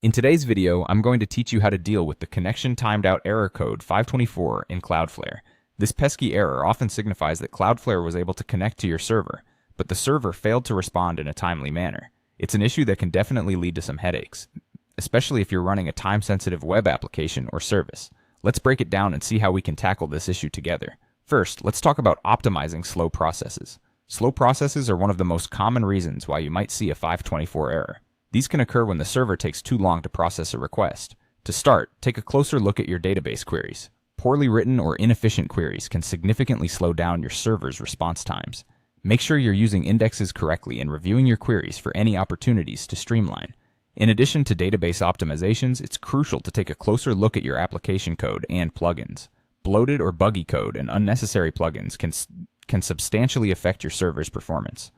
In today's video, I'm going to teach you how to deal with the connection timed out error code 524 in Cloudflare. This pesky error often signifies that Cloudflare was able to connect to your server, but the server failed to respond in a timely manner. It's an issue that can definitely lead to some headaches, especially if you're running a time-sensitive web application or service. Let's break it down and see how we can tackle this issue together. First, let's talk about optimizing slow processes. Slow processes are one of the most common reasons why you might see a 524 error. These can occur when the server takes too long to process a request. To start, take a closer look at your database queries. Poorly written or inefficient queries can significantly slow down your server's response times. Make sure you're using indexes correctly and reviewing your queries for any opportunities to streamline. In addition to database optimizations, it's crucial to take a closer look at your application code and plugins. Bloated or buggy code and unnecessary plugins can substantially affect your server's performance.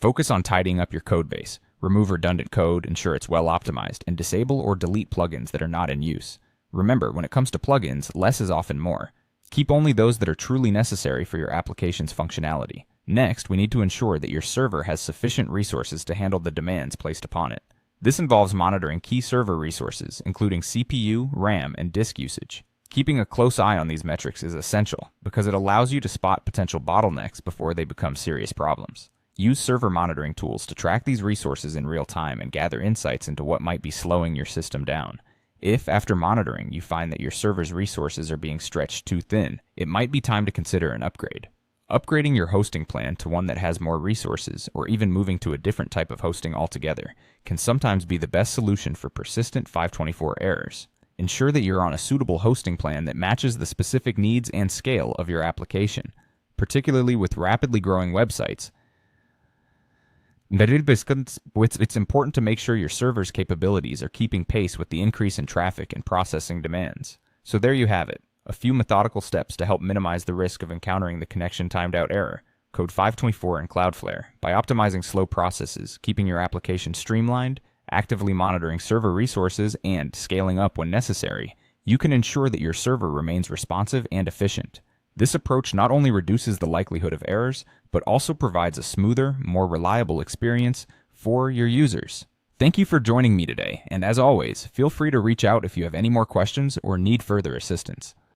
Focus on tidying up your code base. Remove redundant code, ensure it's well optimized, and disable or delete plugins that are not in use. Remember, when it comes to plugins, less is often more. Keep only those that are truly necessary for your application's functionality. Next, we need to ensure that your server has sufficient resources to handle the demands placed upon it. This involves monitoring key server resources, including CPU, RAM, and disk usage. Keeping a close eye on these metrics is essential because it allows you to spot potential bottlenecks before they become serious problems. Use server monitoring tools to track these resources in real time and gather insights into what might be slowing your system down. If, after monitoring, you find that your server's resources are being stretched too thin, it might be time to consider an upgrade. Upgrading your hosting plan to one that has more resources, or even moving to a different type of hosting altogether, can sometimes be the best solution for persistent 524 errors. Ensure that you're on a suitable hosting plan that matches the specific needs and scale of your application. Particularly with rapidly growing websites, it's important to make sure your server's capabilities are keeping pace with the increase in traffic and processing demands. So there you have it, a few methodical steps to help minimize the risk of encountering the connection timed out error, code 524 in Cloudflare, by optimizing slow processes, keeping your application streamlined, actively monitoring server resources, and scaling up when necessary. You can ensure that your server remains responsive and efficient. This approach not only reduces the likelihood of errors, but also provides a smoother, more reliable experience for your users. Thank you for joining me today, and as always, feel free to reach out if you have any more questions or need further assistance.